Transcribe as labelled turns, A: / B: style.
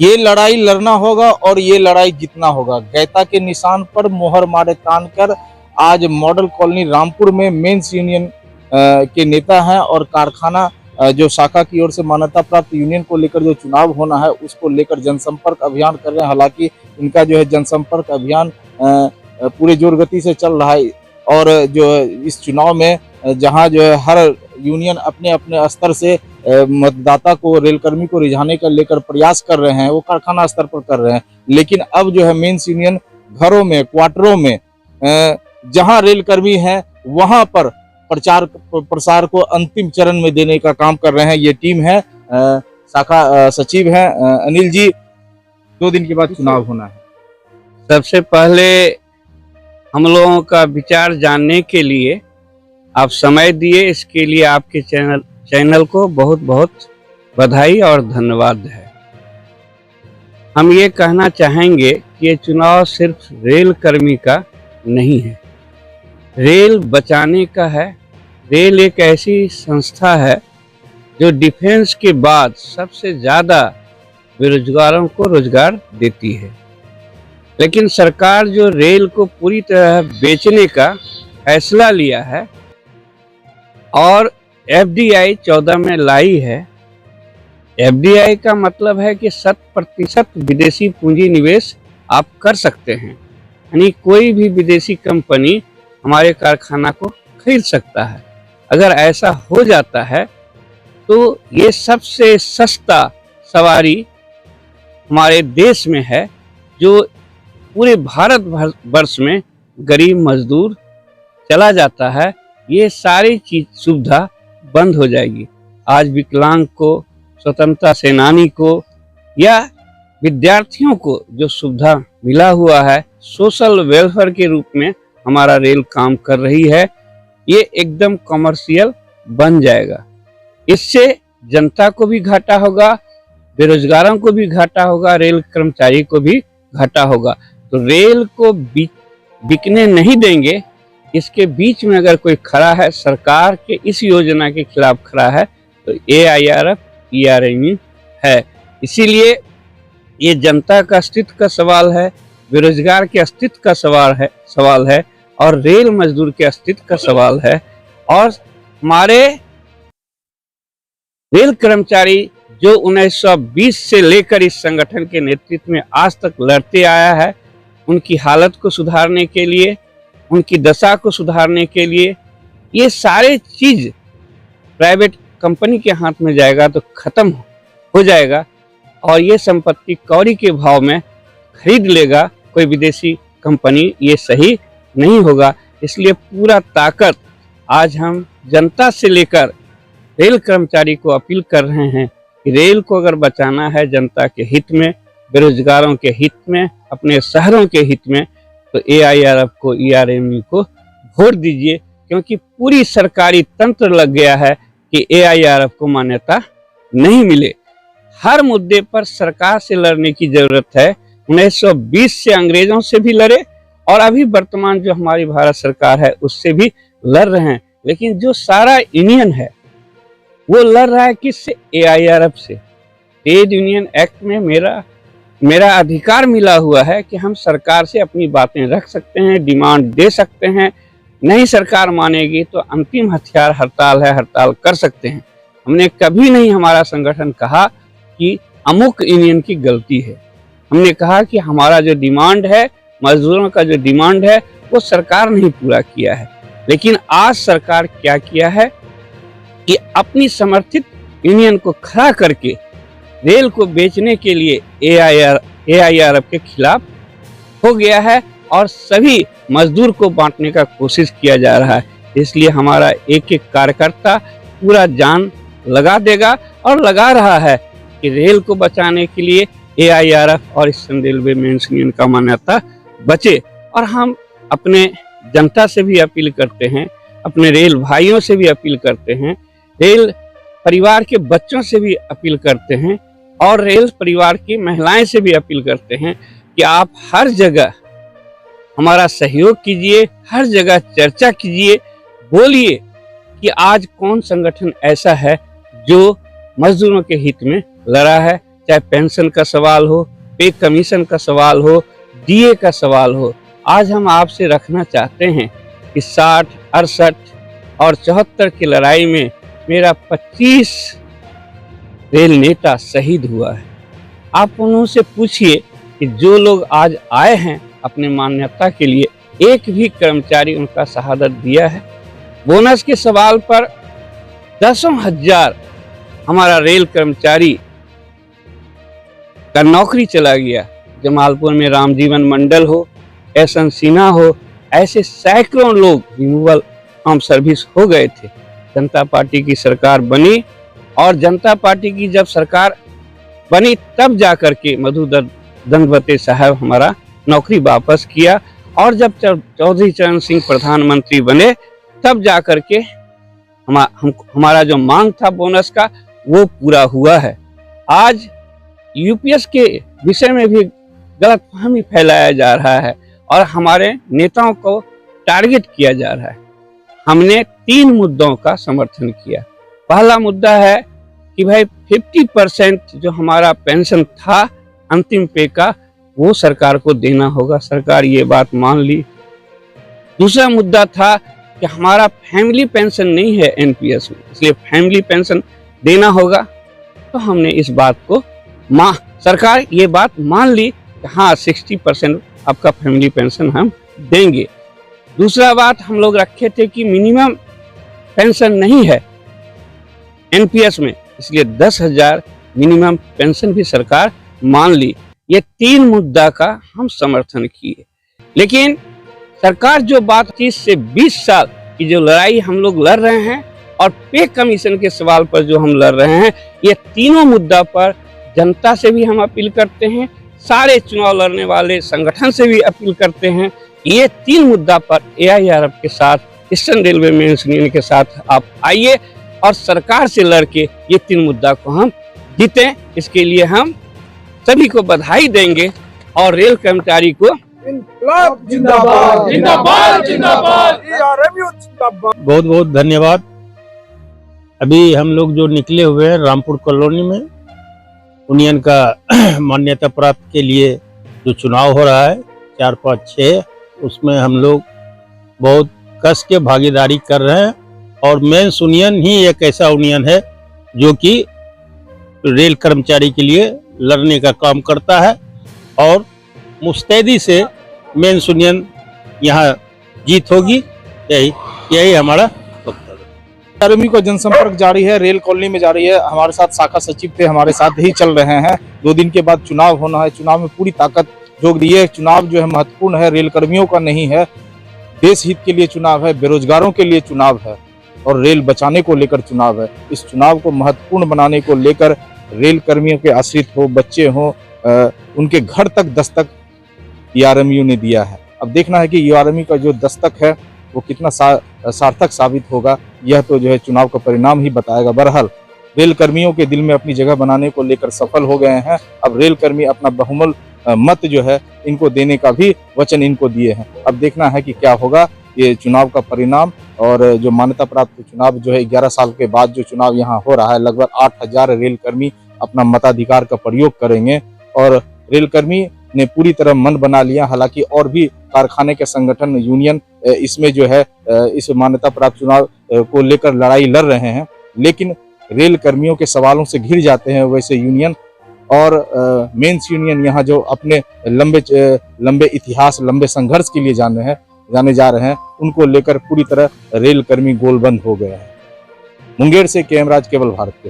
A: ये लड़ाई लड़ना होगा और ये लड़ाई जीतना होगा। गैता के निशान पर मोहर मारे तान कर आज मॉडल कॉलोनी रामपुर में मेंस यूनियन के नेता हैं और कारखाना जो शाखा की ओर से मान्यता प्राप्त यूनियन को लेकर जो चुनाव होना है उसको लेकर जनसंपर्क अभियान कर रहे हैं। हालांकि इनका जो है जनसंपर्क अभियान पूरे जोर गति से चल रहा है और जो इस चुनाव में जहां जो है हर यूनियन अपने अपने स्तर से मतदाता को रेलकर्मी को रिझाने का लेकर प्रयास कर रहे हैं, वो कारखाना स्तर पर कर रहे हैं। लेकिन अब जो है मेंस यूनियन घरों में, क्वार्टरों में जहां रेलकर्मी हैं वहां पर प्रचार प्रसार को अंतिम चरण में देने का काम कर रहे हैं। ये टीम है, शाखा सचिव है अनिल जी। 2 दिन के बाद चुनाव होना है।
B: सबसे पहले हम लोगों का विचार जानने के लिए आप समय दिए, इसके लिए आपके चैनल को बहुत बहुत बधाई और धन्यवाद है। हम ये कहना चाहेंगे कि ये चुनाव सिर्फ रेल कर्मी का नहीं है, रेल बचाने का है। रेल एक ऐसी संस्था है जो डिफेंस के बाद सबसे ज़्यादा बेरोजगारों को रोजगार देती है। लेकिन सरकार जो रेल को पूरी तरह बेचने का फैसला लिया है और FDI 14 में लाई है। FDI का मतलब है कि 100% विदेशी पूंजी निवेश आप कर सकते हैं, यानी कोई भी विदेशी कंपनी हमारे कारखाना को खरीद सकता है। अगर ऐसा हो जाता है तो ये सबसे सस्ता सवारी हमारे देश में है, जो पूरे भारत वर्ष में गरीब मजदूर चला जाता है। ये सारी चीज सुविधा बंद हो जाएगी। आज विकलांग को, स्वतंत्रता सेनानी को या विद्यार्थियों को जो सुविधा मिला हुआ है सोशल वेलफेयर के रूप में हमारा रेल काम कर रही है, ये एकदम कमर्शियल बन जाएगा। इससे जनता को भी घाटा होगा, बेरोजगारों को भी घाटा होगा, रेल कर्मचारी को भी घाटा होगा। तो रेल को बिकने नहीं देंगे। इसके बीच में अगर कोई खड़ा है, सरकार के इस योजना के खिलाफ खड़ा है, तो AIRF ERMU है। इसीलिए ये जनता का अस्तित्व का सवाल है, बेरोजगार के अस्तित्व का सवाल है और रेल मजदूर के अस्तित्व का सवाल है। और हमारे रेल कर्मचारी जो 1920 से लेकर इस संगठन के नेतृत्व में आज तक लड़ते आया है, उनकी हालत को सुधारने के लिए, उनकी दशा को सुधारने के लिए ये सारे चीज प्राइवेट कंपनी के हाथ में जाएगा तो खत्म हो जाएगा और ये संपत्ति कौड़ी के भाव में खरीद लेगा कोई विदेशी कंपनी। ये सही नहीं होगा। इसलिए पूरा ताकत आज हम जनता से लेकर रेल कर्मचारी को अपील कर रहे हैं कि रेल को अगर बचाना है जनता के हित में, बेरोजगारों के हित में, अपने शहरों के हित में, तो AIRF को, ERMU को वोट दीजिए। क्योंकि पूरी सरकारी तंत्र लग गया है कि AIRF को मान्यता नहीं मिले। हर मुद्दे पर सरकार से लड़ने की जरूरत है। 1920 से अंग्रेजों से भी लड़े और अभी वर्तमान जो हमारी भारत सरकार है उससे भी लड़ रहे हैं। लेकिन जो सारा यूनियन है वो लड़ रहा है किससे? AIRF से। ट्रेड यूनियन एक्ट में मेरा अधिकार मिला हुआ है कि हम सरकार से अपनी बातें रख सकते हैं, डिमांड दे सकते हैं। नहीं सरकार मानेगी तो अंतिम हथियार हड़ताल है, हड़ताल कर सकते हैं। हमने कभी नहीं हमारा संगठन कहा कि अमुक यूनियन की गलती है। हमने कहा कि हमारा जो डिमांड है, मजदूरों का जो डिमांड है, वो सरकार नहीं पूरा किया है। लेकिन आज सरकार क्या किया है कि अपनी समर्थित यूनियन को खड़ा करके रेल को बेचने के लिए AIRF के खिलाफ हो गया है और सभी मजदूर को बांटने का कोशिश किया जा रहा है। इसलिए हमारा एक एक कार्यकर्ता पूरा जान लगा देगा और लगा रहा है कि रेल को बचाने के लिए AIRF और ईस्टर्न रेलवे मेंस यूनियन का मान्यता बचे। और हम अपने जनता से भी अपील करते हैं, अपने रेल भाइयों से भी अपील करते हैं, रेल परिवार के बच्चों से भी अपील करते हैं और रेल परिवार की महिलाएं से भी अपील करते हैं कि आप हर जगह हमारा सहयोग कीजिए, हर जगह चर्चा कीजिए, बोलिए कि आज कौन संगठन ऐसा है जो मजदूरों के हित में लड़ा है, चाहे पेंशन का सवाल हो, पे कमीशन का सवाल हो, डीए का सवाल हो। आज हम आपसे रखना चाहते हैं कि 60, 68 और 74 की लड़ाई में मेरा 25 रेल नेता शहीद हुआ है। आप उन्हों से पूछिए कि जो लोग आज आए हैं अपने मान्यता के लिए, एक भी कर्मचारी उनका शहादत दिया है। बोनस के सवाल पर दसों हजार हमारा रेल कर्मचारी का नौकरी चला गया। जमालपुर में रामजीवन मंडल हो, एसएन सिन्हा हो, ऐसे सैकड़ों लोग रिमूवल फ्रॉम सर्विस हो गए थे। जनता पार्टी की सरकार बनी और जनता पार्टी की जब सरकार बनी तब जाकर के मधु दंडवते साहब हमारा नौकरी वापस किया, और जब चौधरी चरण सिंह प्रधानमंत्री बने तब जाकर के हमारा जो मांग था बोनस का वो पूरा हुआ है। आज यूपीएस के विषय में भी गलतफहमी फैलाया जा रहा है और हमारे नेताओं को टारगेट किया जा रहा है। हमने 3 मुद्दों का समर्थन किया। पहला मुद्दा है कि भाई 50% जो हमारा पेंशन था अंतिम पे का वो सरकार को देना होगा, सरकार ये बात मान ली। दूसरा मुद्दा था कि हमारा फैमिली पेंशन नहीं है एनपीएस में, इसलिए फैमिली पेंशन देना होगा। तो हमने इस बात को सरकार ये बात मान ली कि हाँ 60% आपका फैमिली पेंशन हम देंगे। दूसरा बात हम लोग रखे थे कि मिनिमम पेंशन नहीं है एनपीएस में, इसलिए 10,000 मिनिमम पेंशन भी सरकार मान ली। ये 3 मुद्दा का हम समर्थन किए। लेकिन सरकार जो बात 30 से 20 साल की जो लड़ाई हम लोग लड़ रहे हैं और पे कमीशन के सवाल पर जो हम लड़ रहे हैं, ये तीनों मुद्दा पर जनता से भी हम अपील करते हैं, सारे चुनाव लड़ने वाले संगठन से भी अपील करते हैं। ये 3 मुद्दा पर एआईआरएफ के साथ, ईस्टर्न रेलवे मेंस यूनियन के साथ आप आइए और सरकार से लड़के ये 3 मुद्दा को हम जीतें। इसके लिए हम सभी को बधाई देंगे और रेल कर्मचारी को
C: इनकलाब जिंदाबाद जिंदाबाद जिंदाबाद जिंदाबाद।
D: बहुत बहुत धन्यवाद। अभी हम लोग जो निकले हुए हैं रामपुर कॉलोनी में यूनियन का मान्यता प्राप्त के लिए जो चुनाव हो रहा है 4, 5, 6, उसमें हम लोग बहुत कस के भागीदारी कर रहे हैं। और मेंस यूनियन ही एक ऐसा यूनियन है जो कि रेल कर्मचारी के लिए लड़ने का काम करता है और मुस्तैदी से मेंस यूनियन यहाँ जीत होगी। यही हमारा
A: कर्मी का जनसंपर्क जारी है, रेल कॉलोनी में जारी है। हमारे साथ शाखा सचिव थे, हमारे साथ ही चल रहे हैं। 2 दिन के बाद चुनाव होना है, चुनाव में पूरी ताकत झोंक दी है। चुनाव जो है महत्वपूर्ण है, रेल कर्मियों का नहीं है, देश हित के लिए चुनाव है, बेरोजगारों के लिए चुनाव है और रेल बचाने को लेकर चुनाव है। इस चुनाव को महत्वपूर्ण बनाने को लेकर रेल कर्मियों के आश्रित हो, बच्चे हो, उनके घर तक दस्तक ईआरएमयू ने दिया है। अब देखना है कि ईआरएमयू का जो दस्तक है वो कितना सार्थक साबित होगा, यह तो जो है चुनाव का परिणाम ही बताएगा। बहरहाल रेल कर्मियों के दिल में अपनी जगह बनाने को लेकर सफल हो गए हैं। अब रेल कर्मी अपना बहुमूल्य मत जो है इनको देने का भी वचन इनको दिए हैं। अब देखना है कि क्या होगा ये चुनाव का परिणाम। और जो मान्यता प्राप्त चुनाव जो है 11 साल के बाद जो चुनाव यहाँ हो रहा है, लगभग 8,000 रेल कर्मी अपना मताधिकार का प्रयोग करेंगे और रेल कर्मी ने पूरी तरह मन बना लिया। हालांकि और भी कारखाने के संगठन यूनियन इसमें जो है इस मान्यता प्राप्त चुनाव को लेकर लड़ाई लड़ रहे हैं, लेकिन रेल कर्मियों के सवालों से घिर जाते हैं वैसे यूनियन और मेंस यूनियन यहाँ जो अपने लंबे इतिहास, लंबे संघर्ष के लिए जाने जा रहे हैं, उनको लेकर पूरी तरह रेल कर्मी गोलबंद हो गए हैं। मुंगेर से केएम राज, केवल भारत के साथ।